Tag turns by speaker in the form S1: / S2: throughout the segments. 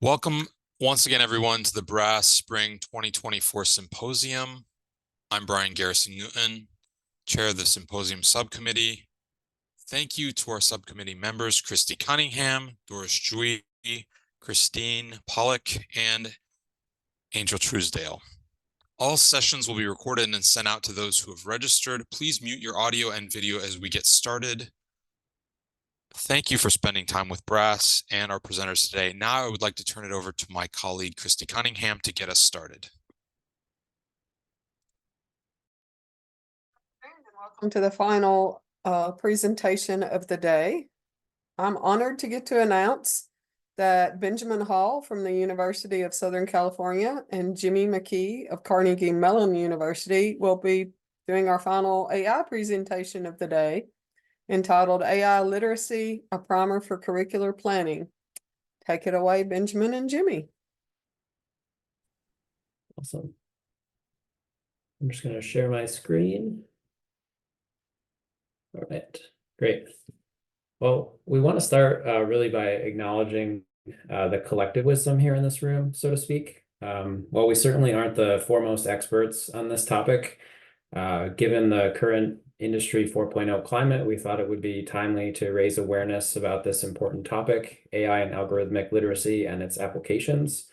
S1: Welcome once again, everyone, to the Brass Spring 2024 Symposium. I'm Brian Garrison-Newton, Chair of the Symposium Subcommittee. Thank you to our subcommittee members, Christy Cunningham, Doris Jui, Christine Pollock, and Angel Truesdale. All sessions will be recorded and sent out to those who have registered. Please mute your audio and video as we get started. Thank you for spending time with Brass and our presenters today. Now I would like to turn it over to my colleague, Christy Cunningham, to get us started.
S2: Welcome to the final presentation of the day. I'm honored to get to announce that Benjamin Hall from the University of Southern California and Jimmy McKee of Carnegie Mellon University will be doing our final AI presentation of the day, entitled AI Literacy, a Primer for Curricular Planning. Take it away, Benjamin and Jimmy.
S3: Awesome. I'm just going to share my screen. All right, great. Well, we want to start really by acknowledging the collective wisdom here in this room, so to speak. While we certainly aren't the foremost experts on this topic, given the current Industry 4.0 climate, we thought it would be timely to raise awareness about this important topic, AI and algorithmic literacy and its applications.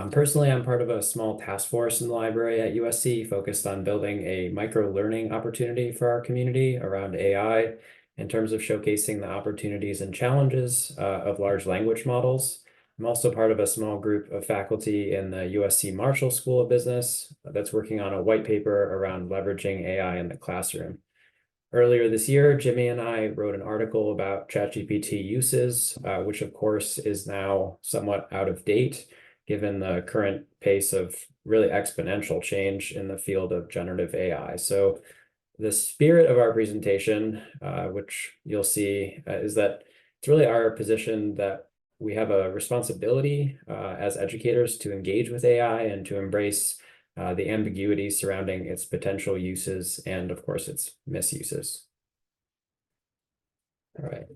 S3: Personally, I'm part of a small task force in the library at USC focused on building a micro-learning opportunity for our community around AI in terms of showcasing the opportunities and challenges of large language models. I'm also part of a small group of faculty in the USC Marshall School of Business that's working on a white paper around leveraging AI in the classroom. Earlier this year, Jimmy and I wrote an article about ChatGPT uses, which of course is now somewhat out of date, given the current pace of really exponential change in the field of generative AI. So the spirit of our presentation, which you'll see, is that it's really our position that we have a responsibility as educators to engage with AI and to embrace the ambiguity surrounding its potential uses and, of course, its misuses. All right.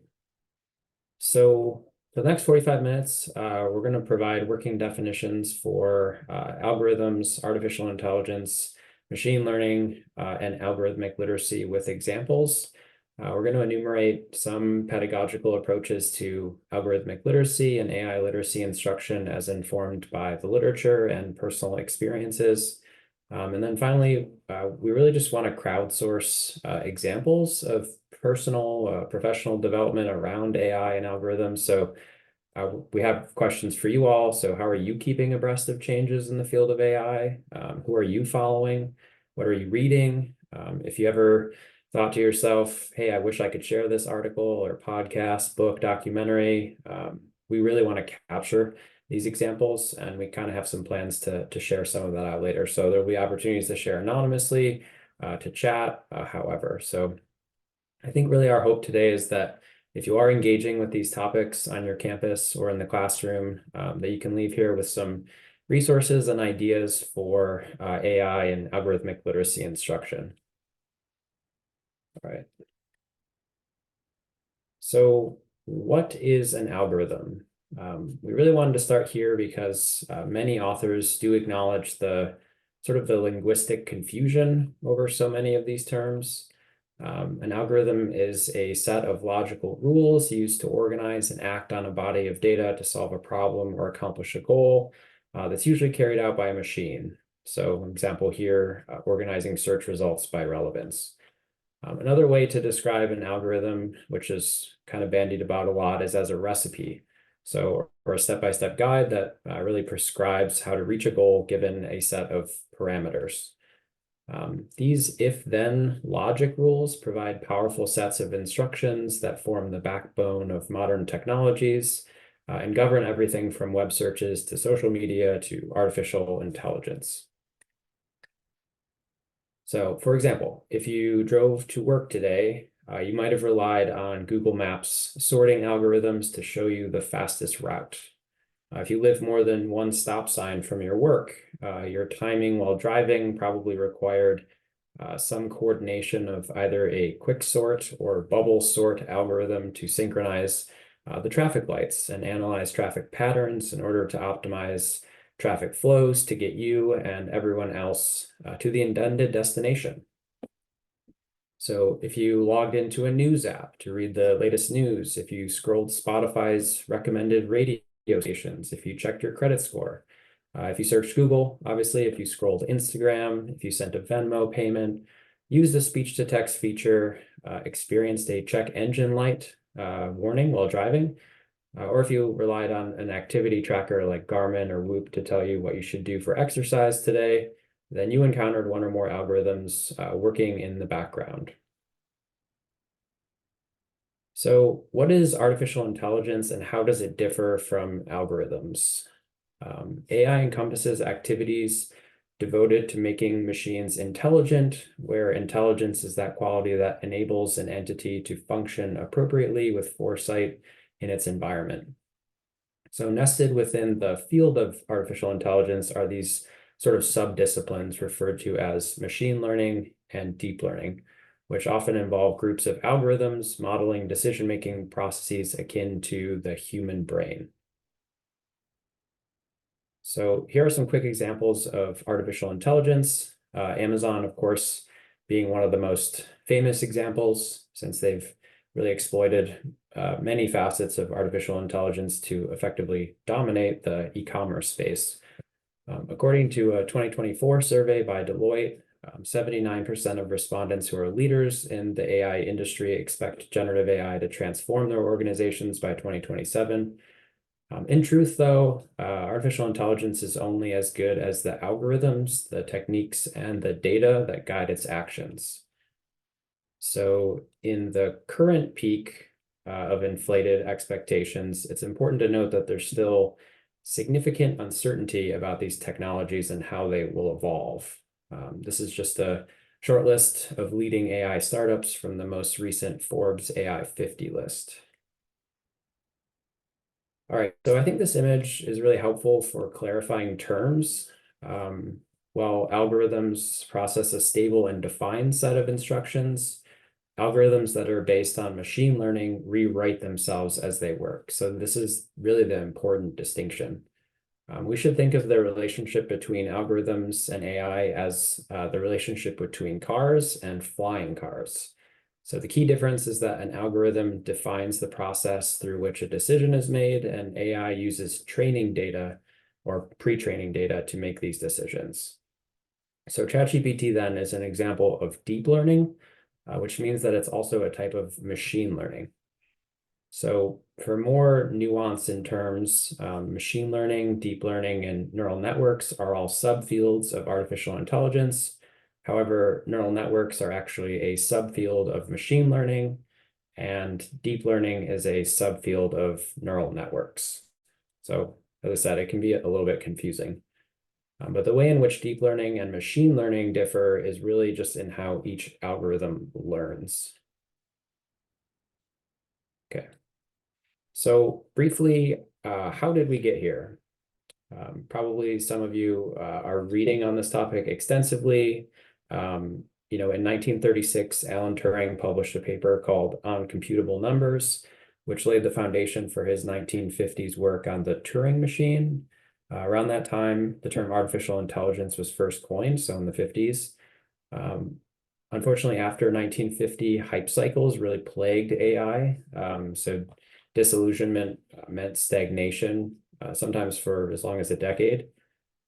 S3: So for the next 45 minutes, we're going to provide working definitions for algorithms, artificial intelligence, machine learning, and algorithmic literacy with examples. We're going to enumerate some pedagogical approaches to algorithmic literacy and AI literacy instruction as informed by the literature and personal experiences. And then finally, we really just want to crowdsource examples of personal, professional development around AI and algorithms. So we have questions for you all. So how are you keeping abreast of changes in the field of AI? Who are you following? What are you reading? If you ever thought to yourself, hey, I wish I could share this article or podcast, book, documentary, we really want to capture these examples, and we kind of have some plans to share some of that out later. So there'll be opportunities to share anonymously, to chat, however. So I think really our hope today is that if you are engaging with these topics on your campus or in the classroom, that you can leave here with some resources and ideas for AI and algorithmic literacy instruction. All right. So what is an algorithm? We really wanted to start here because many authors do acknowledge the sort of the linguistic confusion over so many of these terms. An algorithm is a set of logical rules used to organize and act on a body of data to solve a problem or accomplish a goal that's usually carried out by a machine. So, an example here, organizing search results by relevance. Another way to describe an algorithm, which is kind of bandied about a lot, is as a recipe. So, or a step-by-step guide that really prescribes how to reach a goal given a set of parameters. These if-then logic rules provide powerful sets of instructions that form the backbone of modern technologies and govern everything from web searches to social media to artificial intelligence. So, for example, if you drove to work today, you might have relied on Google Maps sorting algorithms to show you the fastest route. If you live more than one stop sign from your work, your timing while driving probably required some coordination of either a quick sort or bubble sort algorithm to synchronize the traffic lights and analyze traffic patterns in order to optimize traffic flows to get you and everyone else to the intended destination. So if you logged into a news app to read the latest news, if you scrolled Spotify's recommended radio stations, if you checked your credit score, if you searched Google, obviously, if you scrolled Instagram, if you sent a Venmo payment, used the speech-to-text feature, experienced a check engine light warning while driving, or if you relied on an activity tracker like Garmin or Whoop to tell you what you should do for exercise today, then you encountered one or more algorithms working in the background. So what is artificial intelligence and how does it differ from algorithms? AI encompasses activities devoted to making machines intelligent, where intelligence is that quality that enables an entity to function appropriately with foresight in its environment. So nested within the field of artificial intelligence are these sort of sub-disciplines referred to as machine learning and deep learning, which often involve groups of algorithms modeling decision-making processes akin to the human brain. So here are some quick examples of artificial intelligence. Amazon, of course, being one of the most famous examples, since they've really exploited many facets of artificial intelligence to effectively dominate the e-commerce space. According to a 2024 survey by Deloitte, 79% of respondents who are leaders in the AI industry expect generative AI to transform their organizations by 2027. In truth, though, artificial intelligence is only as good as the algorithms, the techniques, and the data that guide its actions. So in the current peak of inflated expectations, it's important to note that there's still significant uncertainty about these technologies and how they will evolve. This is just a short list of leading AI startups from the most recent Forbes AI 50 list. All right, so I think this image is really helpful for clarifying terms. While algorithms process a stable and defined set of instructions, algorithms that are based on machine learning rewrite themselves as they work. So this is really the important distinction. We should think of the relationship between algorithms and AI as the relationship between cars and flying cars. So the key difference is that an algorithm defines the process through which a decision is made, and AI uses training data or pre-training data to make these decisions. So ChatGPT then is an example of deep learning, which means that it's also a type of machine learning. So for more nuance in terms, machine learning, deep learning, and neural networks are all subfields of artificial intelligence. However, neural networks are actually a subfield of machine learning, and deep learning is a subfield of neural networks. So as I said, it can be a little bit confusing. But the way in which deep learning and machine learning differ is really just in how each algorithm learns. Okay. So briefly, how did we get here? Probably some of you are reading on this topic extensively. In 1936, Alan Turing published a paper called On Computable Numbers, which laid the foundation for his 1950s work on the Turing machine. Around that time, the term artificial intelligence was first coined, so in the 50s. Unfortunately, after 1950, hype cycles really plagued AI. So disillusionment meant stagnation, sometimes for as long as a decade.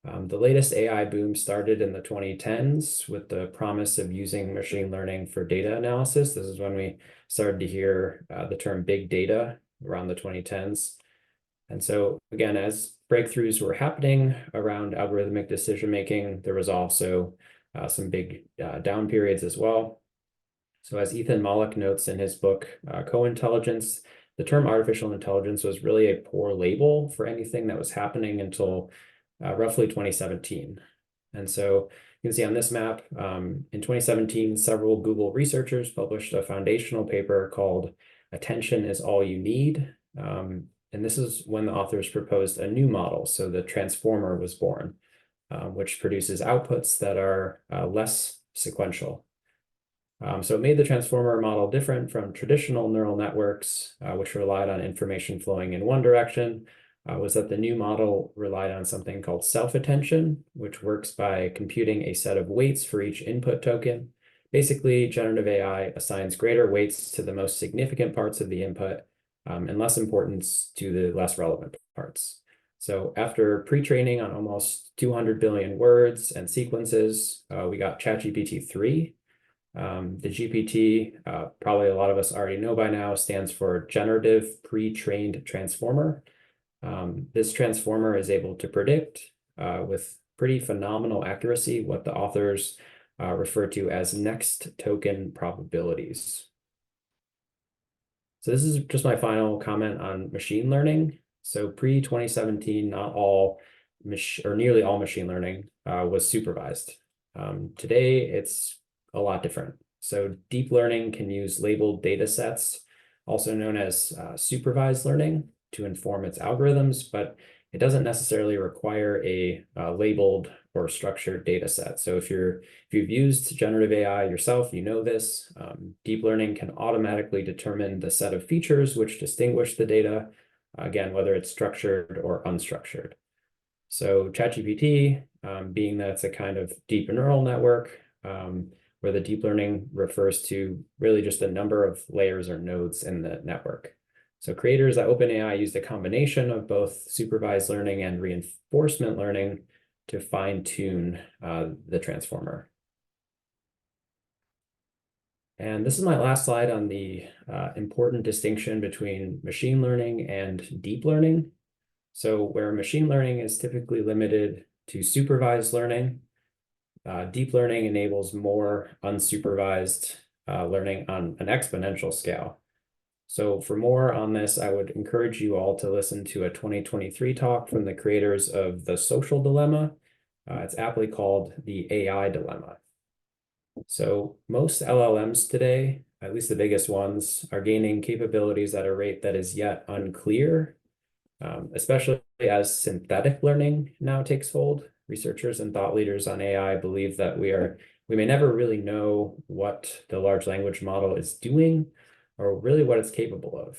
S3: The latest AI boom started in the 2010s with the promise of using machine learning for data analysis. This is when we started to hear the term big data around the 2010s. And so again, as breakthroughs were happening around algorithmic decision-making, there was also some big down periods as well. So as Ethan Mollick notes in his book, Co-Intelligence, the term artificial intelligence was really a poor label for anything that was happening until roughly 2017. And so you can see on this map, in 2017, several Google researchers published a foundational paper called Attention is All You Need. And this is when the authors proposed a new model. So the transformer was born, which produces outputs that are less sequential. So it made the transformer model different from traditional neural networks, which relied on information flowing in one direction, was that the new model relied on something called self-attention, which works by computing a set of weights for each input token. Basically, generative AI assigns greater weights to the most significant parts of the input and less importance to the less relevant parts. So after pre-training on almost 200 billion words and sequences, we got ChatGPT 3. The GPT, probably a lot of us already know by now, stands for Generative Pre-trained Transformer. This transformer is able to predict with pretty phenomenal accuracy what the authors refer to as next token probabilities. So this is just my final comment on machine learning. So pre-2017, not all, or nearly all machine learning was supervised. Today, it's a lot different. So deep learning can use labeled data sets, also known as supervised learning, to inform its algorithms, but it doesn't necessarily require a labeled or structured data set. So if you've used generative AI yourself, you know this. Deep learning can automatically determine the set of features which distinguish the data, again, whether it's structured or unstructured. So ChatGPT, being that it's a kind of deep neural network, where the deep learning refers to really just a number of layers or nodes in the network. So creators at OpenAI used a combination of both supervised learning and reinforcement learning to fine-tune the transformer. And this is my last slide on the important distinction between machine learning and deep learning. So where machine learning is typically limited to supervised learning, deep learning enables more unsupervised learning on an exponential scale. So for more on this, I would encourage you all to listen to a 2023 talk from the creators of The Social Dilemma. It's aptly called The AI Dilemma. So most LLMs today, at least the biggest ones, are gaining capabilities at a rate that is yet unclear, especially as synthetic learning now takes hold. Researchers and thought leaders on AI believe that we may never really know what the large language model is doing or really what it's capable of.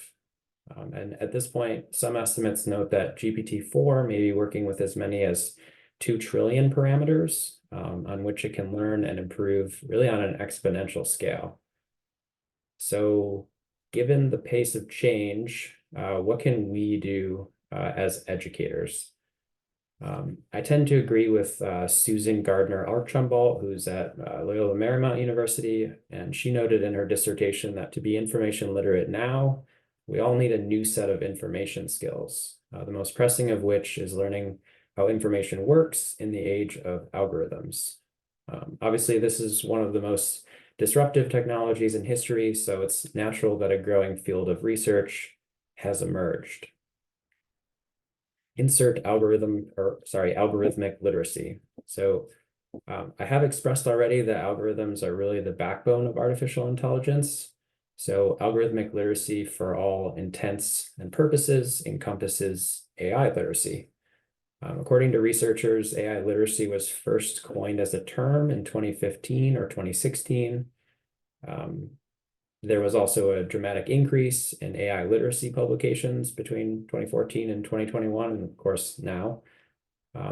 S3: And at this point, some estimates note that GPT-4 may be working with as many as 2 trillion parameters on which it can learn and improve really on an exponential scale. So given the pace of change, what can we do as educators? I tend to agree with Susan Gardner Archambault, who's at Loyola Marymount University, and she noted in her dissertation that to be information literate now, we all need a new set of information skills, the most pressing of which is learning how information works in the age of algorithms. Obviously, this is one of the most disruptive technologies in history, so it's natural that a growing field of research has emerged. Insert algorithmic literacy. So I have expressed already that algorithms are really the backbone of artificial intelligence. So algorithmic literacy for all intents and purposes encompasses AI literacy. According to researchers, AI literacy was first coined as a term in 2015 or 2016. There was also a dramatic increase in AI literacy publications between 2014 and 2021, and of course now.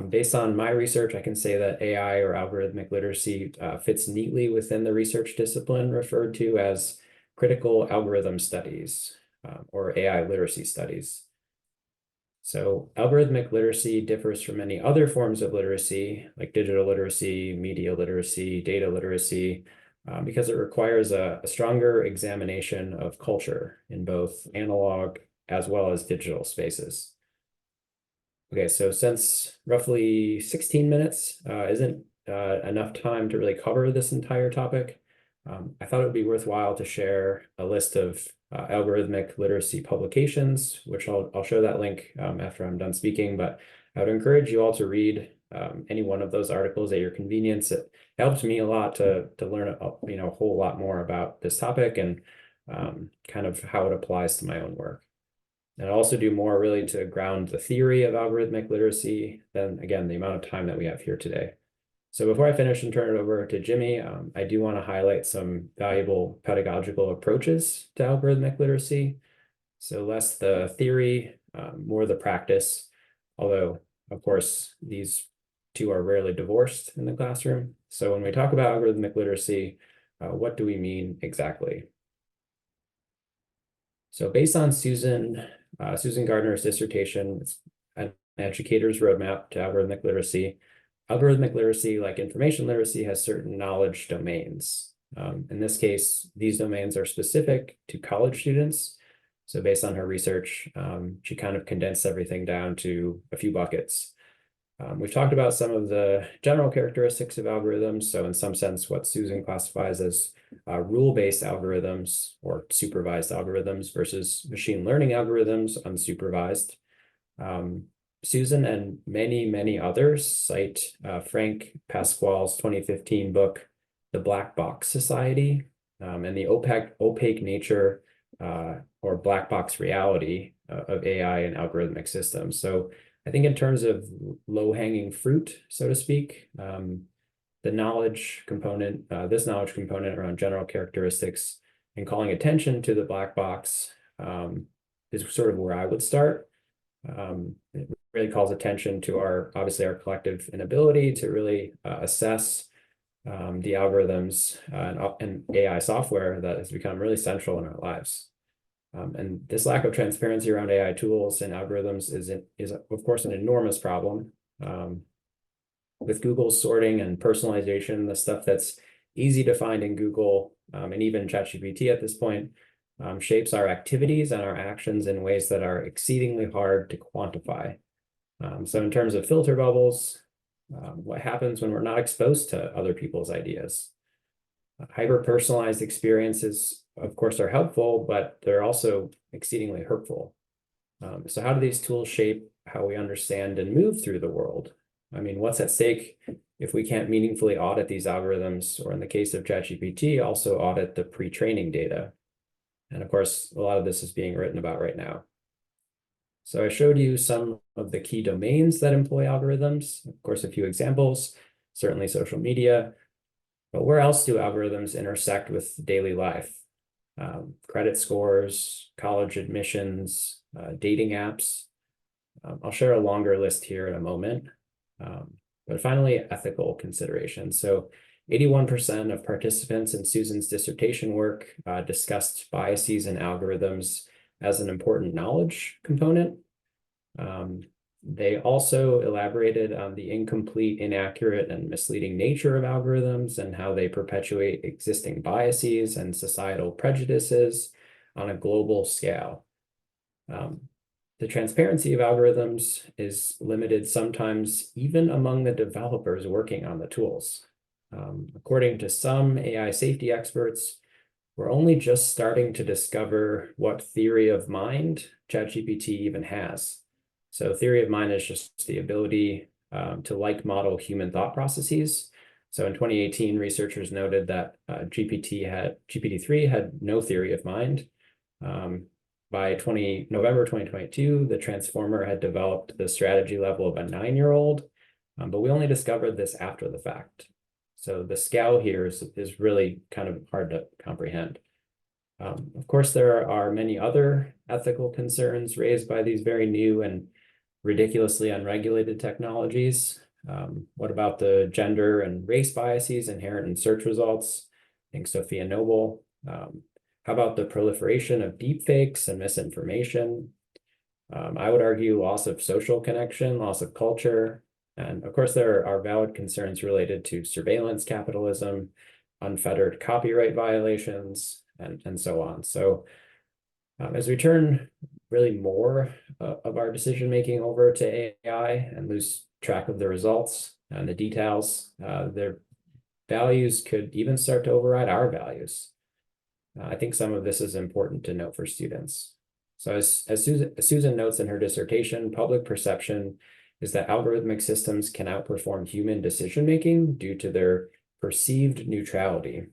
S3: Based on my research, I can say that AI or algorithmic literacy fits neatly within the research discipline referred to as critical algorithm studies or AI literacy studies. So algorithmic literacy differs from many other forms of literacy, like digital literacy, media literacy, data literacy, because it requires a stronger examination of culture in both analog as well as digital spaces. Okay, so since roughly 16 minutes isn't enough time to really cover this entire topic, I thought it would be worthwhile to share a list of algorithmic literacy publications, which I'll show that link after I'm done speaking, but I would encourage you all to read any one of those articles at your convenience. It helps me a lot to learn a whole lot more about this topic and kind of how it applies to my own work. And I'll also do more really to ground the theory of algorithmic literacy than, again, the amount of time that we have here today. So before I finish and turn it over to Jimmy, I do want to highlight some valuable pedagogical approaches to algorithmic literacy. So less the theory, more the practice, although, of course, these two are rarely divorced in the classroom. So when we talk about algorithmic literacy, what do we mean exactly? So based on Susan Gardner's dissertation, it's an educator's roadmap to algorithmic literacy. Algorithmic literacy, like information literacy, has certain knowledge domains. In this case, these domains are specific to college students. So based on her research, she kind of condensed everything down to a few buckets. We've talked about some of the general characteristics of algorithms. So in some sense, what Susan classifies as rule-based algorithms or supervised algorithms versus machine learning algorithms, unsupervised. Susan and many others cite Frank Pasquale's 2015 book, The Black Box Society, and the opaque nature or black box reality of AI and algorithmic systems. So I think in terms of low-hanging fruit, so to speak, the knowledge component, this knowledge component around general characteristics and calling attention to the black box is sort of where I would start. It really calls attention to obviously our collective inability to really assess the algorithms and AI software that has become really central in our lives. And this lack of transparency around AI tools and algorithms is of course an enormous problem. With Google's sorting and personalization, the stuff that's easy to find in Google and even ChatGPT at this point shapes our activities and our actions in ways that are exceedingly hard to quantify. So in terms of filter bubbles, what happens when we're not exposed to other people's ideas? Hyper-personalized experiences, of course, are helpful, but they're also exceedingly hurtful. So how do these tools shape how we understand and move through the world? I mean, what's at stake if we can't meaningfully audit these algorithms, or in the case of ChatGPT, also audit the pre-training data? And of course, a lot of this is being written about right now. So I showed you some of the key domains that employ algorithms. Of course, a few examples, certainly social media. But where else do algorithms intersect with daily life? Credit scores, college admissions, dating apps. I'll share a longer list here in a moment. But finally, ethical considerations. So 81% of participants in Susan's dissertation work discussed biases in algorithms as an important knowledge component. They also elaborated on the incomplete, inaccurate, and misleading nature of algorithms and how they perpetuate existing biases and societal prejudices on a global scale. The transparency of algorithms is limited sometimes even among the developers working on the tools. According to some AI safety experts, we're only just starting to discover what theory of mind ChatGPT even has. So theory of mind is just the ability to model human thought processes. So in 2018, researchers noted that GPT-3 had no theory of mind. By November 2022, the transformer had developed the strategy level of a 9-year-old, but we only discovered this after the fact. So the scale here is really kind of hard to comprehend. Of course, there are many other ethical concerns raised by these very new and ridiculously unregulated technologies. What about the gender and race biases inherent in search results? I think Sophia Noble. How about the proliferation of deepfakes and misinformation? I would argue loss of social connection, loss of culture. And of course, there are valid concerns related to surveillance capitalism, unfettered copyright violations, and so on. So as we turn really more of our decision-making over to AI and lose track of the results and the details, their values could even start to override our values. I think some of this is important to note for students. So as Susan notes in her dissertation, public perception is that algorithmic systems can outperform human decision-making due to their perceived neutrality.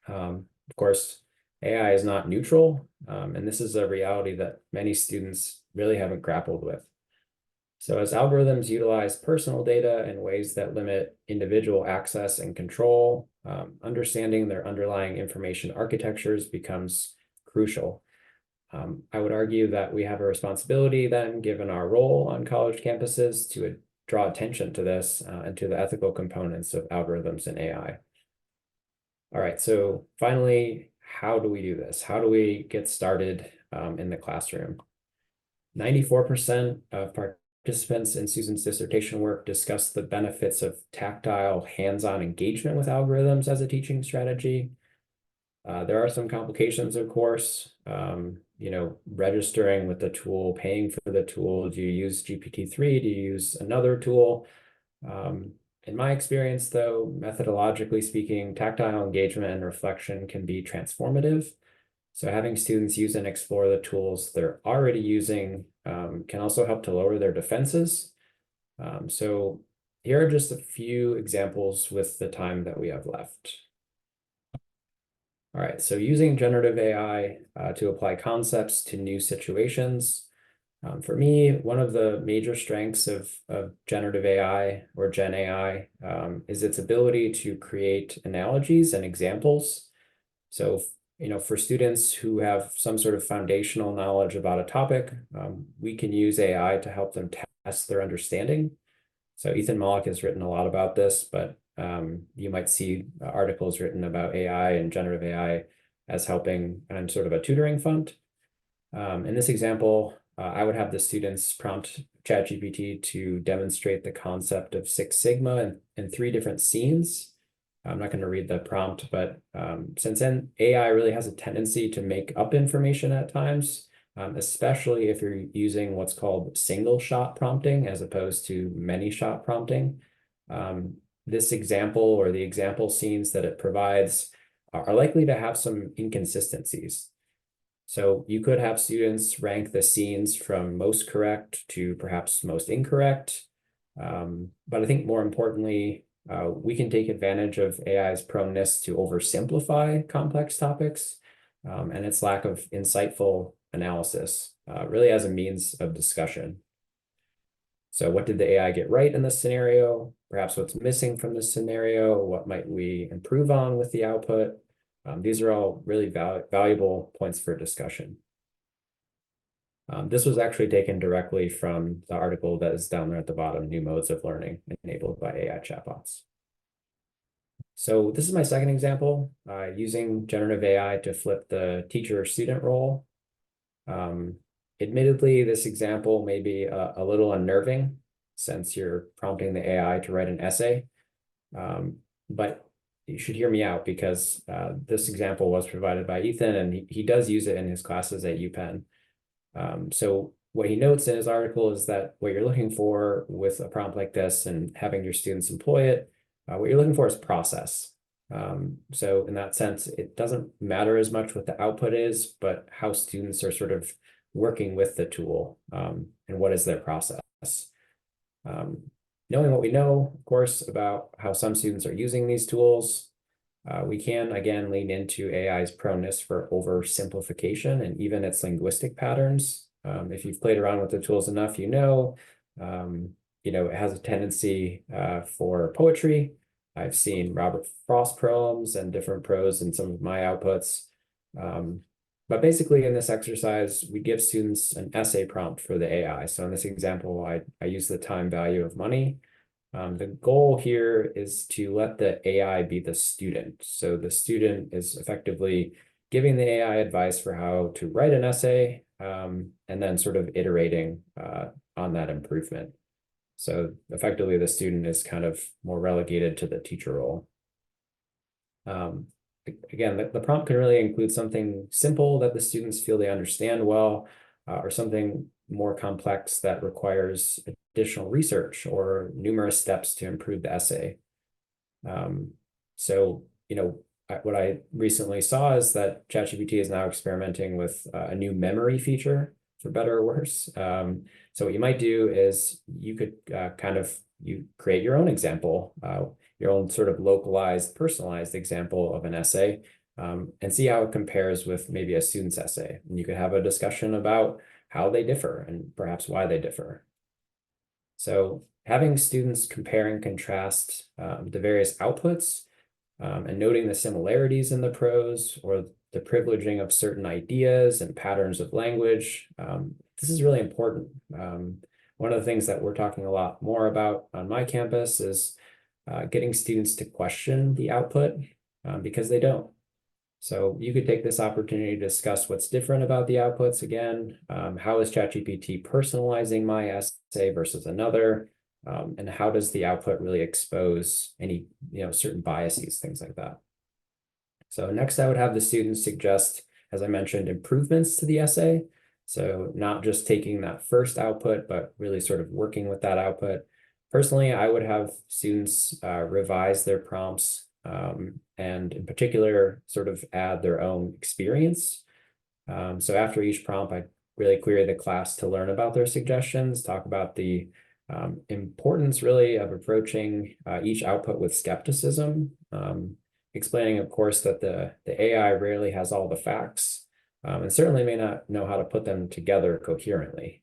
S3: Of course, AI is not neutral, and this is a reality that many students really haven't grappled with. So as algorithms utilize personal data in ways that limit individual access and control, understanding their underlying information architectures becomes crucial. I would argue that we have a responsibility then, given our role on college campuses, to draw attention to this and to the ethical components of algorithms and AI. All right, so finally, how do we do this? How do we get started in the classroom? 94% of participants in Susan's dissertation work discussed the benefits of tactile, hands-on engagement with algorithms as a teaching strategy. There are some complications, of course, registering with the tool, paying for the tool. Do you use GPT-3? Do you use another tool? In my experience, though, methodologically speaking, tactile engagement and reflection can be transformative. So having students use and explore the tools they're already using can also help to lower their defenses. So here are just a few examples with the time that we have left. All right, so using generative AI to apply concepts to new situations. For me, one of the major strengths of generative AI or Gen AI is its ability to create analogies and examples. So, for students who have some sort of foundational knowledge about a topic, we can use AI to help them test their understanding. So Ethan Mollick has written a lot about this, but you might see articles written about AI and generative AI as helping on sort of a tutoring front. In this example, I would have the students prompt ChatGPT to demonstrate the concept of Six Sigma in 3 different scenes. I'm not going to read the prompt, but since then, AI really has a tendency to make up information at times, especially if you're using what's called single shot prompting as opposed to many shot prompting. This example or the example scenes that it provides are likely to have some inconsistencies. So you could have students rank the scenes from most correct to perhaps most incorrect. But I think more importantly, we can take advantage of AI's proneness to oversimplify complex topics and its lack of insightful analysis, really as a means of discussion. So what did the AI get right in this scenario? Perhaps what's missing from this scenario? What might we improve on with the output? These are all really valuable points for discussion. This was actually taken directly from the article that is down there at the bottom, New Modes of Learning Enabled by AI Chatbots. So this is my second example, using generative AI to flip the teacher-student role. Admittedly, this example may be a little unnerving since you're prompting the AI to write an essay, but you should hear me out because this example was provided by Ethan and he does use it in his classes at UPenn. So what he notes in his article is that what you're looking for with a prompt like this and having your students employ it, what you're looking for is process. So in that sense, it doesn't matter as much what the output is, but how students are sort of working with the tool and what is their process. Knowing what we know, of course, about how some students are using these tools, we can, again, lean into AI's proneness for oversimplification and even its linguistic patterns. If you've played around with the tools enough, it has a tendency for poetry. I've seen Robert Frost poems and different prose in some of my outputs. But basically in this exercise, we give students an essay prompt for the AI. So in this example, I use the time value of money. The goal here is to let the AI be the student. So the student is effectively giving the AI advice for how to write an essay and then sort of iterating on that improvement. So effectively, the student is kind of more relegated to the teacher role. Again, the prompt can really include something simple that the students feel they understand well, or something more complex that requires additional research or numerous steps to improve the essay. What I recently saw is that ChatGPT is now experimenting with a new memory feature, for better or worse. So what you might do is you could you create your own example, your own sort of localized, personalized example of an essay, and see how it compares with maybe a student's essay. And you could have a discussion about how they differ and perhaps why they differ. So having students compare and contrast the various outputs and noting the similarities in the prose or the privileging of certain ideas and patterns of language, this is really important. One of the things that we're talking a lot more about on my campus is getting students to question the output because they don't. So you could take this opportunity to discuss what's different about the outputs again. How is ChatGPT personalizing my essay versus another? And how does the output really expose any, certain biases, things like that. So next I would have the students suggest, as I mentioned, improvements to the essay. So not just taking that first output, but really sort of working with that output. Personally, I would have students revise their prompts and in particular, sort of add their own experience. So after each prompt, I really query the class to learn about their suggestions, talk about the importance really of approaching each output with skepticism, explaining, of course, that the AI rarely has all the facts and certainly may not know how to put them together coherently.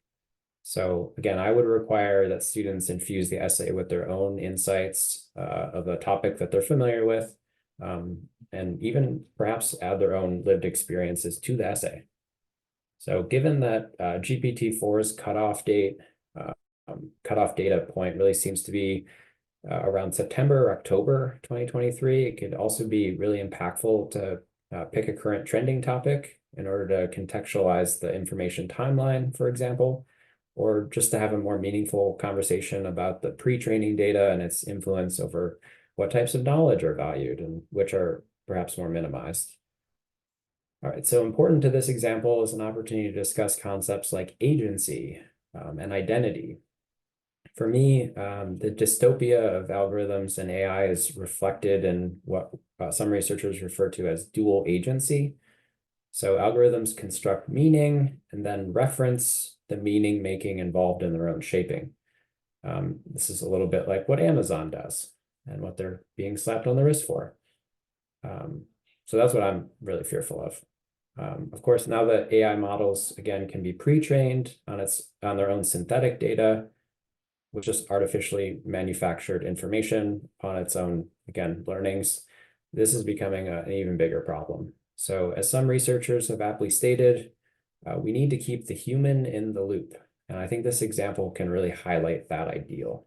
S3: So again, I would require that students infuse the essay with their own insights of a topic that they're familiar with, and even perhaps add their own lived experiences to the essay. So given that GPT-4's cutoff data point really seems to be around September or October 2023, it could also be really impactful to pick a current trending topic in order to contextualize the information timeline, for example, or just to have a more meaningful conversation about the pre-training data and its influence over what types of knowledge are valued and which are perhaps more minimized. All right, so important to this example is an opportunity to discuss concepts like agency and identity. For me, the dystopia of algorithms and AI is reflected in what some researchers refer to as dual agency. So algorithms construct meaning and then reference the meaning making involved in their own shaping. This is a little bit like what Amazon does and what they're being slapped on the wrist for. So that's what I'm really fearful of. Of course, now that AI models, again, can be pre-trained on their own synthetic data, with just artificially manufactured information on its own, again, learnings, this is becoming an even bigger problem. So as some researchers have aptly stated, we need to keep the human in the loop. And I think this example can really highlight that ideal.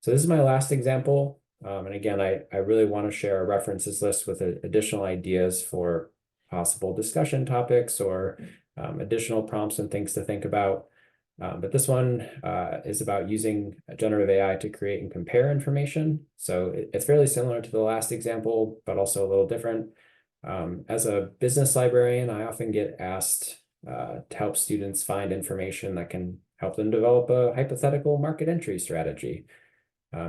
S3: So this is my last example. And again, I really want to share a references list with additional ideas for possible discussion topics or additional prompts and things to think about. But this one is about using generative AI to create and compare information. So it's fairly similar to the last example, but also a little different. As a business librarian, I often get asked to help students find information that can help them develop a hypothetical market entry strategy.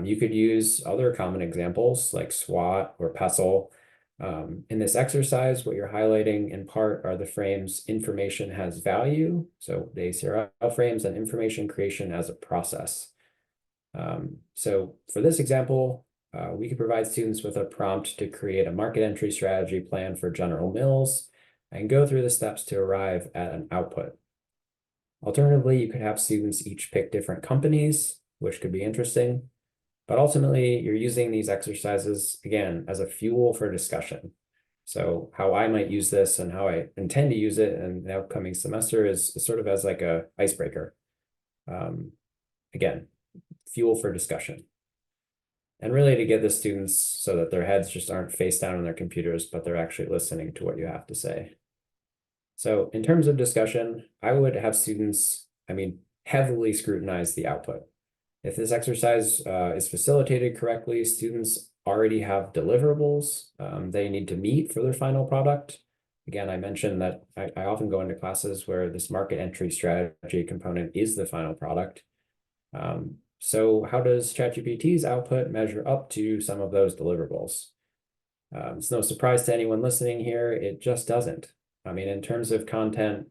S3: You could use other common examples like SWOT or PESTLE. In this exercise, what you're highlighting in part are the frames information has value. So the ACRL frames and information creation as a process. So for this example, we could provide students with a prompt to create a market entry strategy plan for General Mills and go through the steps to arrive at an output. Alternatively, you could have students each pick different companies, which could be interesting. But ultimately, you're using these exercises, again, as a fuel for discussion. So how I might use this and how I intend to use it in the upcoming semester is sort of as like a icebreaker. Again, fuel for discussion. And really to get the students so that their heads just aren't face down on their computers, but they're actually listening to what you have to say. So in terms of discussion, I would have students, heavily scrutinize the output. If this exercise is facilitated correctly, students already have deliverables they need to meet for their final product. Again, I mentioned that I often go into classes where this market entry strategy component is the final product. So how does ChatGPT's output measure up to some of those deliverables? It's no surprise to anyone listening here, it just doesn't. In terms of content,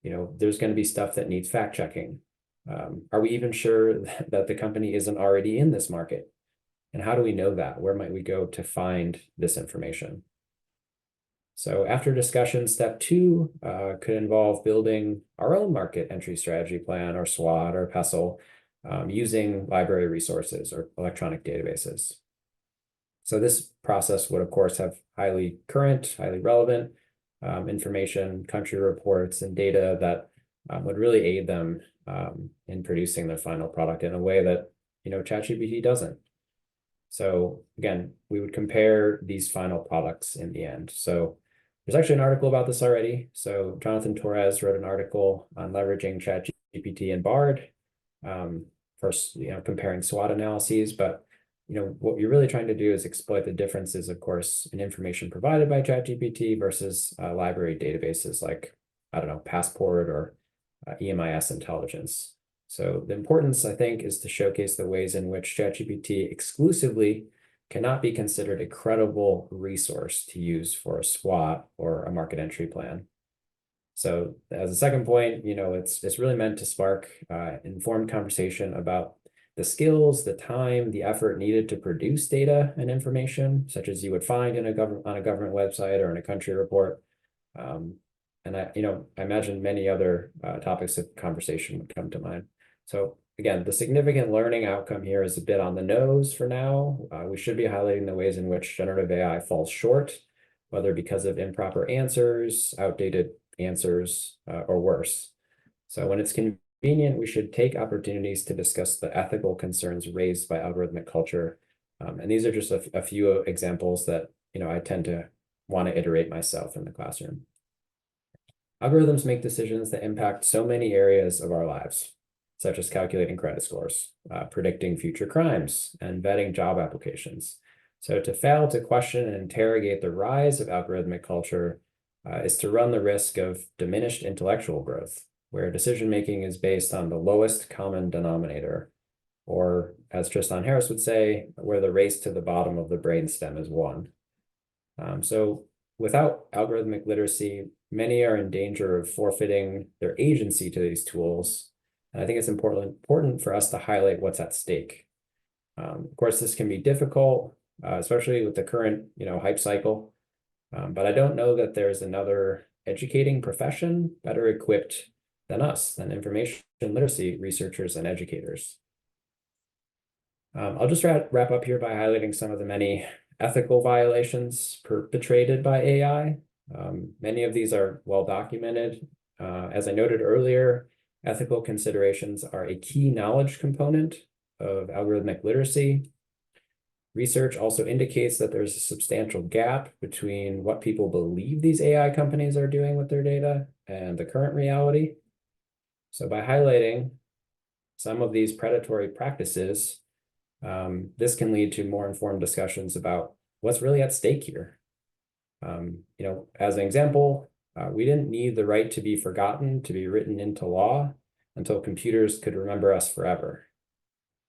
S3: there's going to be stuff that needs fact checking. Are we even sure that the company isn't already in this market? And how do we know that? Where might we go to find this information? So after discussion, step 2 could involve building our own market entry strategy plan or SWOT or PESTLE using library resources or electronic databases. So this process would, of course, have highly current, highly relevant information, country reports, and data that would really aid them in producing their final product in a way that, ChatGPT doesn't. So again, we would compare these final products in the end. So there's actually an article about this already. So Jonathan Torres wrote an article on leveraging ChatGPT and Bard for comparing SWOT analyses. But what you're really trying to do is exploit the differences, of course, in information provided by ChatGPT versus library databases like, I don't know, Passport or EMIS intelligence. So the importance, I think, is to showcase the ways in which ChatGPT exclusively cannot be considered a credible resource to use for a SWOT or a market entry plan. So as a second point, it's really meant to spark informed conversation about the skills, the time, the effort needed to produce data and information, such as you would find on a government website or in a country report. And I imagine many other topics of conversation would come to mind. So again, the significant learning outcome here is a bit on the nose for now. We should be highlighting the ways in which generative AI falls short, whether because of improper answers, outdated answers, or worse. So when it's convenient, we should take opportunities to discuss the ethical concerns raised by algorithmic culture. And these are just a few examples that I tend to want to iterate myself in the classroom. Algorithms make decisions that impact so many areas of our lives, such as calculating credit scores, predicting future crimes, and vetting job applications. So to fail to question and interrogate the rise of algorithmic culture is to run the risk of diminished intellectual growth, where decision-making is based on the lowest common denominator, or as Tristan Harris would say, where the race to the bottom of the brainstem is won. So without algorithmic literacy, many are in danger of forfeiting their agency to these tools. And I think it's important for us to highlight what's at stake. Of course, this can be difficult, especially with the current, hype cycle. But I don't know that there's another educating profession better equipped than us, than information literacy researchers and educators. I'll just wrap up here by highlighting some of the many ethical violations perpetrated by AI. Many of these are well documented. As I noted earlier, ethical considerations are a key knowledge component of algorithmic literacy. Research also indicates that there's a substantial gap between what people believe these AI companies are doing with their data and the current reality. So by highlighting some of these predatory practices, this can lead to more informed discussions about what's really at stake here. As an example, we didn't need the right to be forgotten to be written into law until computers could remember us forever.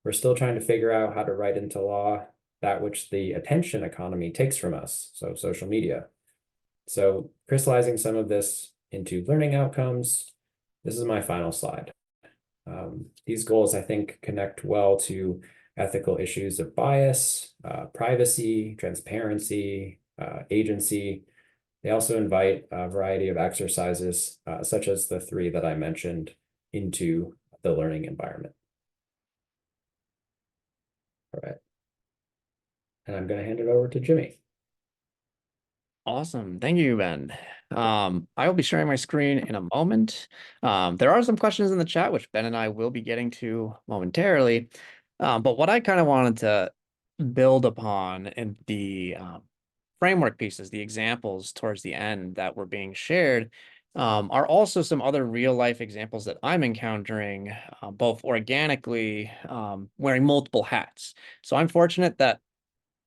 S3: We're still trying to figure out how to write into law that which the attention economy takes from us, so social media. So crystallizing some of this into learning outcomes, this is my final slide. These goals, I think, connect well to ethical issues of bias, privacy, transparency, agency. They also invite a variety of exercises, such as the 3 that I mentioned, into the learning environment. All right. And I'm going to hand it over to Jimmy.
S4: Awesome. Thank you, Ben. I will be sharing my screen in a moment. There are some questions in the chat, which Ben and I will be getting to momentarily. But what I kind of wanted to build upon in the framework pieces, the examples towards the end that were being shared, are also some other real life examples that I'm encountering, both organically, wearing multiple hats. So I'm fortunate that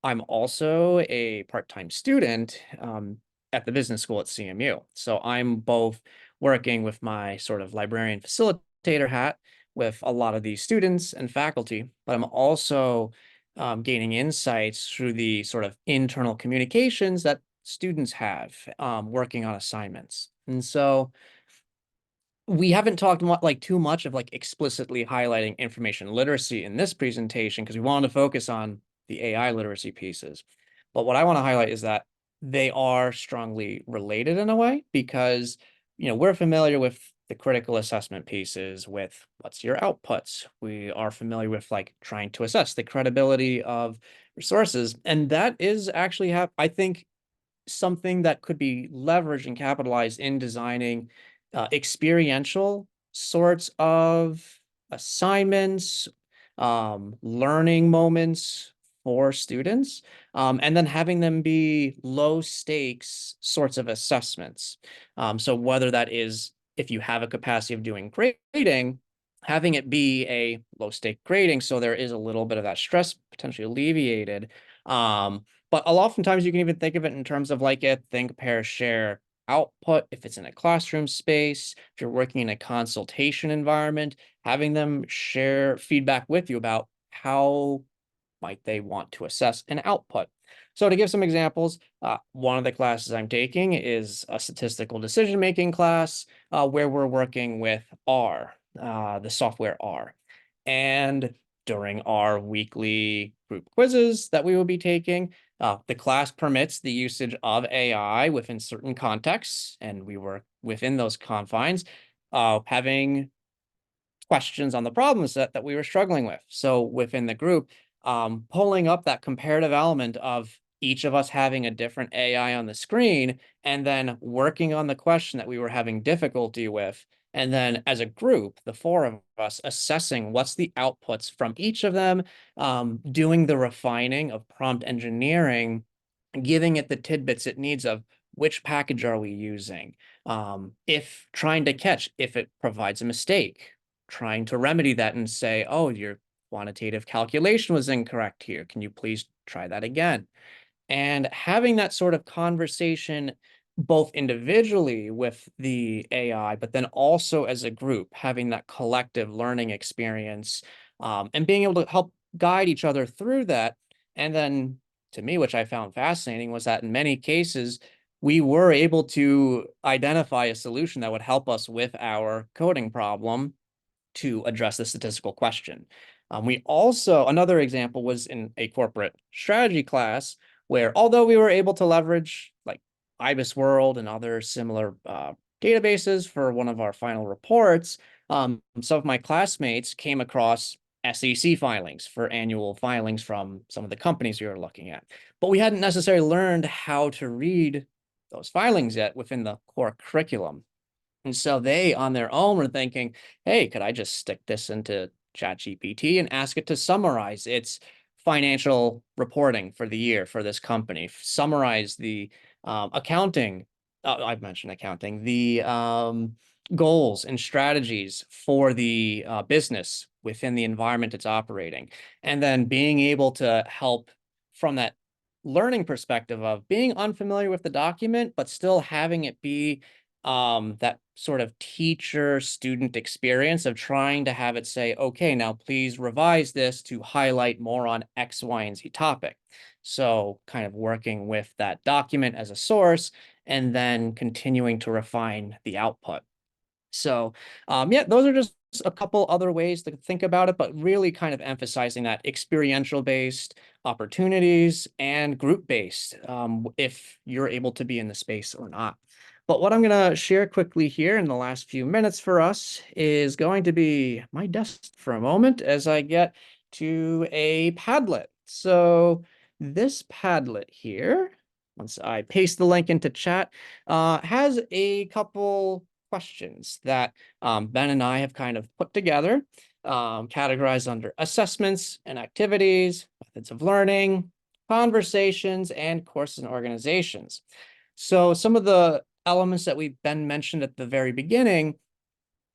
S4: I'm also a part-time student at the business school at CMU. So I'm both working with my sort of librarian facilitator hat with a lot of these students and faculty, but I'm also gaining insights through the sort of internal communications that students have working on assignments. And so we haven't talked too much of explicitly highlighting information literacy in this presentation because we wanted to focus on the AI literacy pieces. But what I want to highlight is that they are strongly related in a way because, we're familiar with the critical assessment pieces with what's your outputs. We are familiar with like trying to assess the credibility of resources. And that is actually I think something that could be leveraged and capitalized in designing experiential sorts of assignments, learning moments for students, and then having them be low stakes sorts of assessments. So whether that is if you have a capacity of doing grading, having it be a low stake grading, so there is a little bit of that stress potentially alleviated. But oftentimes you can even think of it in terms of like a think, pair, share output. If it's in a classroom space, if you're working in a consultation environment, having them share feedback with you about how might they want to assess an output. So to give some examples, one of the classes I'm taking is a statistical decision-making class where we're working with R, the software R. And during our weekly group quizzes that we will be taking, the class permits the usage of AI within certain contexts, and we work within those confines, having questions on the problem set that we were struggling with. So within the group, pulling up that comparative element of each of us having a different AI on the screen, and then working on the question that we were having difficulty with. And then as a group, the four of us assessing what's the outputs from each of them, doing the refining of prompt engineering, giving it the tidbits it needs of which package are we using? If trying to catch, if it provides a mistake, trying to remedy that and say, oh, your quantitative calculation was incorrect here. Can you please try that again? And having that sort of conversation both individually with the AI, but then also as a group, having that collective learning experience, and being able to help guide each other through that. And then to me, which I found fascinating, was that in many cases, we were able to identify a solution that would help us with our coding problem to address the statistical question. We also, another example was in a corporate strategy class where although we were able to leverage like IBIS World and other similar databases for one of our final reports, some of my classmates came across SEC filings for annual filings from some of the companies we were looking at. But we hadn't necessarily learned how to read those filings yet within the core curriculum. And so they, on their own, were thinking, hey, could I just stick this into ChatGPT and ask it to summarize its financial reporting for the year for this company, summarize the accounting, I've mentioned accounting, the goals and strategies for the business within the environment it's operating, and then being able to help from that learning perspective of being unfamiliar with the document, but still having it be that sort of teacher student experience of trying to have it say, okay, now please revise this to highlight more on X, Y, and Z topic. So kind of working with that document as a source and then continuing to refine the output. So yeah, those are just a couple other ways to think about it, but really kind of emphasizing that experiential based opportunities and group based, if you're able to be in the space or not. But what I'm going to share quickly here in the last few minutes for us is going to be my desk for a moment as I get to a Padlet. So this Padlet here, once I paste the link into chat, has a couple questions that Ben and I have kind of put together, categorized under assessments and activities, methods of learning, conversations, and courses and organizations. So some of the elements that we've been mentioned at the very beginning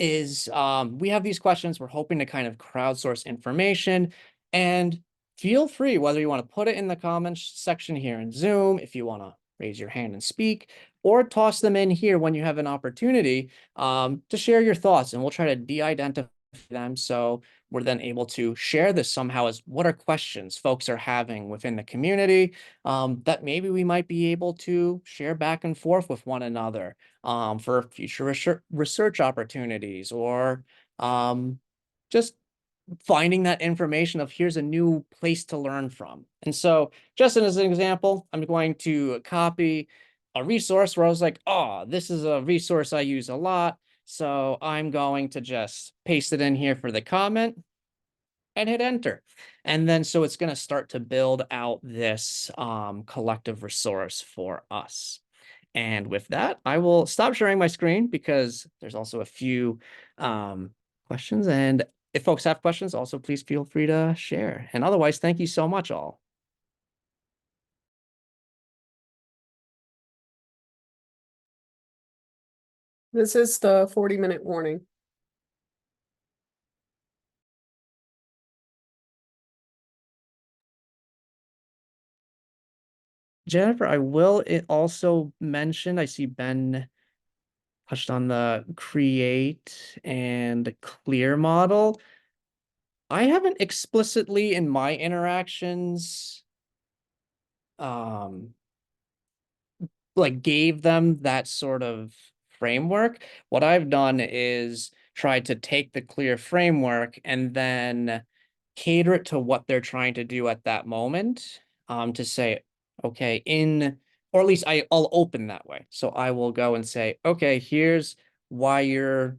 S4: is we have these questions. We're hoping to kind of crowdsource information, and feel free, whether you want to put it in the comments section here in Zoom, if you want to raise your hand and speak, or toss them in here when you have an opportunity to share your thoughts, and we'll try to de-identify them so we're then able to share this somehow as what are questions folks are having within the community that maybe we might be able to share back and forth with one another for future research opportunities, or just finding that information of here's a new place to learn from. And so just as an example, I'm going to copy a resource where I was like, oh, this is a resource I use a lot. So I'm going to just paste it in here for the comment and hit enter. And then so it's going to start to build out this collective resource for us. And with that, I will stop sharing my screen because there's also a few questions. And if folks have questions, also please feel free to share. And otherwise, thank you so much, all.
S2: This is the 40-minute warning.
S4: Jennifer, I will also mention, I see Ben touched on the create and clear model. I haven't explicitly in my interactions like gave them that sort of framework. What I've done is tried to take the clear framework and then cater it to what they're trying to do at that moment, to say, okay, or at least I'll open that way. So I will go and say, okay, here's why your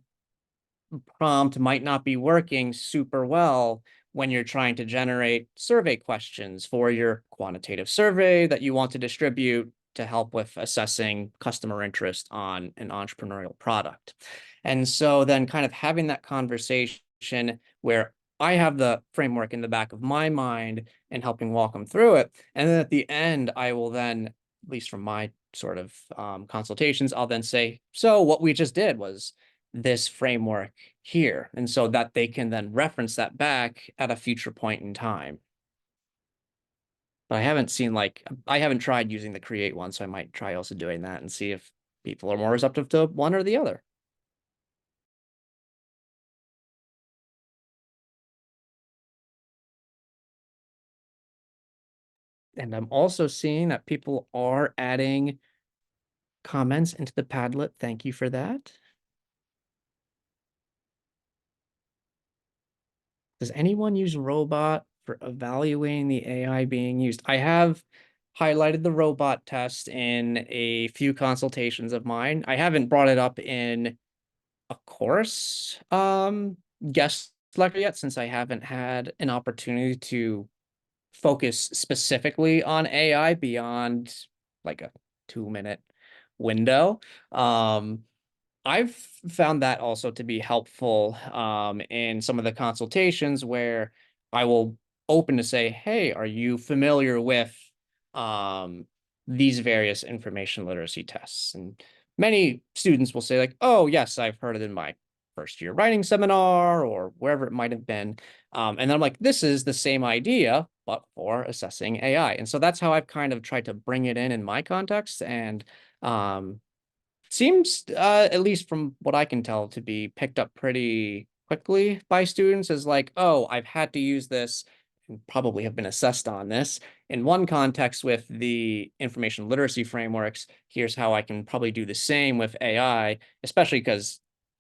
S4: prompt might not be working super well when you're trying to generate survey questions for your quantitative survey that you want to distribute to help with assessing customer interest on an entrepreneurial product. And so then kind of having that conversation where I have the framework in the back of my mind and helping walk them through it. And then at the end, I will then, at least from my sort of consultations, I'll then say, so what we just did was this framework here. And so that they can then reference that back at a future point in time. But I haven't tried using the create one, so I might try also doing that and see if people are more receptive to one or the other. And I'm also seeing that people are adding comments into the Padlet. Thank you for that. Does anyone use robot for evaluating the AI being used? I have highlighted the robot test in a few consultations of mine. I haven't brought it up in a course guest lecture yet, since I haven't had an opportunity to focus specifically on AI beyond like a 2-minute window. I've found that also to be helpful in some of the consultations where I will open to say, hey, are you familiar with these various information literacy tests? And many students will say like, oh, yes, I've heard it in my first year writing seminar or wherever it might have been. And then I'm like, this is the same idea, but for assessing AI. And so that's how I've kind of tried to bring it in my context. And seems, at least from what I can tell, to be picked up pretty quickly by students as like, oh, I've had to use this and probably have been assessed on this in one context with the information literacy frameworks. Here's how I can probably do the same with AI, especially because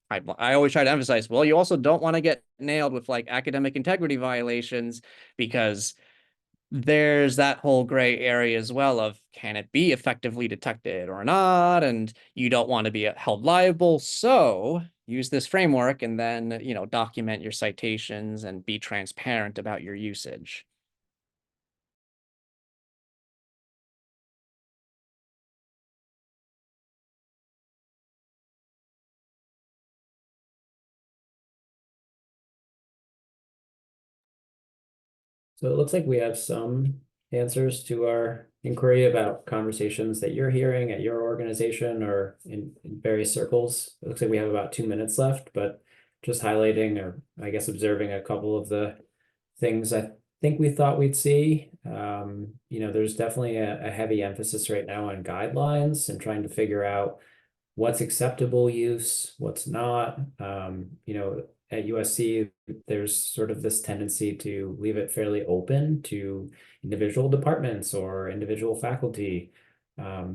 S4: I always try to emphasize, well, you also don't want to get nailed with like academic integrity violations, because there's that whole gray area as well of can it be effectively detected or not, and you don't want to be held liable. So use this framework and then, document your citations and be transparent about your usage.
S3: So it looks like we have some answers to our inquiry about conversations that you're hearing at your organization or in various circles. It looks like we have about 2 minutes left, but just highlighting, or I guess observing, a couple of the things I think we thought we'd see. There's definitely a heavy emphasis right now on guidelines and trying to figure out what's acceptable use, what's not. At USC, there's sort of this tendency to leave it fairly open to individual departments or individual faculty. I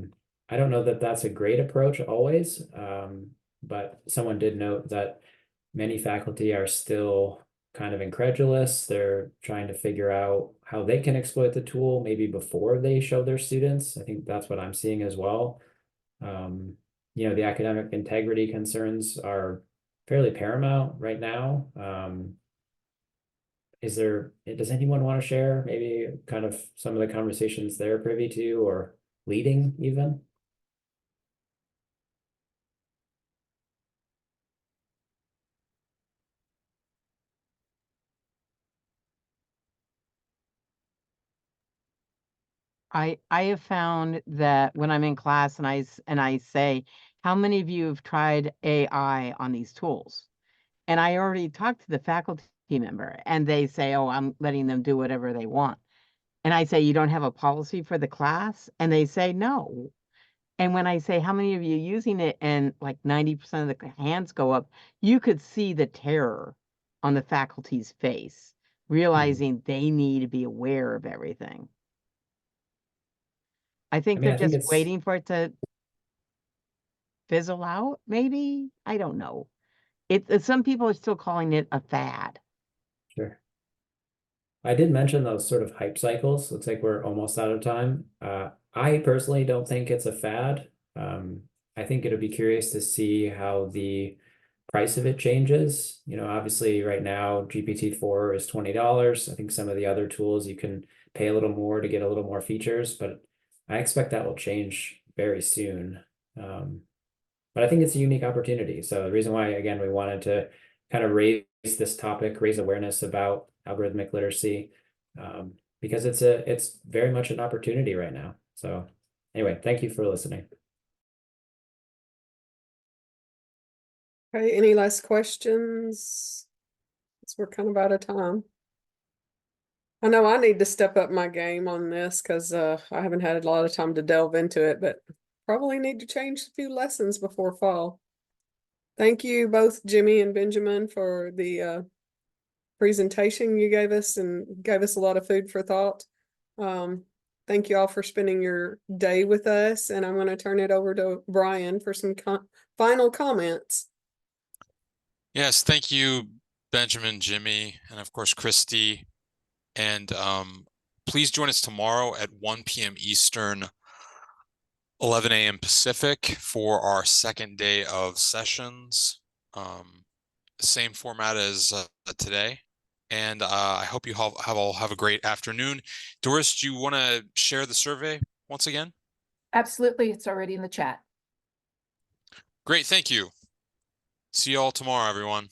S3: don't know that that's a great approach always, but someone did note that many faculty are still kind of incredulous. They're trying to figure out how they can exploit the tool maybe before they show their students. I think that's what I'm seeing as well. You know, the academic integrity concerns are fairly paramount right now. Does anyone want to share maybe kind of some of the conversations they're privy to or leading even?
S5: I have found that when I'm in class and I say, how many of you have tried AI on these tools? And I already talked to the faculty member and they say, oh, I'm letting them do whatever they want. And I say, you don't have a policy for the class? And they say, no. And when I say, how many of you using it? And like 90% of the hands go up, you could see the terror on the faculty's face, realizing they need to be aware of everything. I think
S3: mean,
S5: they're
S3: I think
S5: just
S3: it's
S5: waiting for it to fizzle out, maybe? I don't know. Some people are still calling it a fad.
S3: sure. I did mention those sort of hype cycles. Looks like we're almost out of time. I personally don't think it's a fad. I think it'll be curious to see how the price of it changes. You know, obviously right now GPT-4 is $20. I think some of the other tools you can pay a little more to get a little more features, but I expect that will change very soon. But I think it's a unique opportunity. So the reason why, again, we wanted to kind of raise this topic, raise awareness about algorithmic literacy, because it's very much an opportunity right now. So anyway, thank you for listening.
S2: Okay, any last questions? Since we're kind of out of time. I know I need to step up my game on this because I haven't had a lot of time to delve into it, but probably need to change a few lessons before fall. Thank you both, Jimmy and Benjamin, for the presentation you gave us and gave us a lot of food for thought. Thank you all for spending your day with us, and I'm going to turn it over to Brian for some final comments.
S1: Yes, thank you, Benjamin, Jimmy, and of course, Christy. And please join us tomorrow at 1 p.m. Eastern, 11 a.m. Pacific for our second day of sessions. Same format as today. And I hope you all have a great afternoon. Doris, do you want to share the survey once again?
S6: Absolutely. It's already in the chat.
S1: Great, thank you. See you all tomorrow, everyone.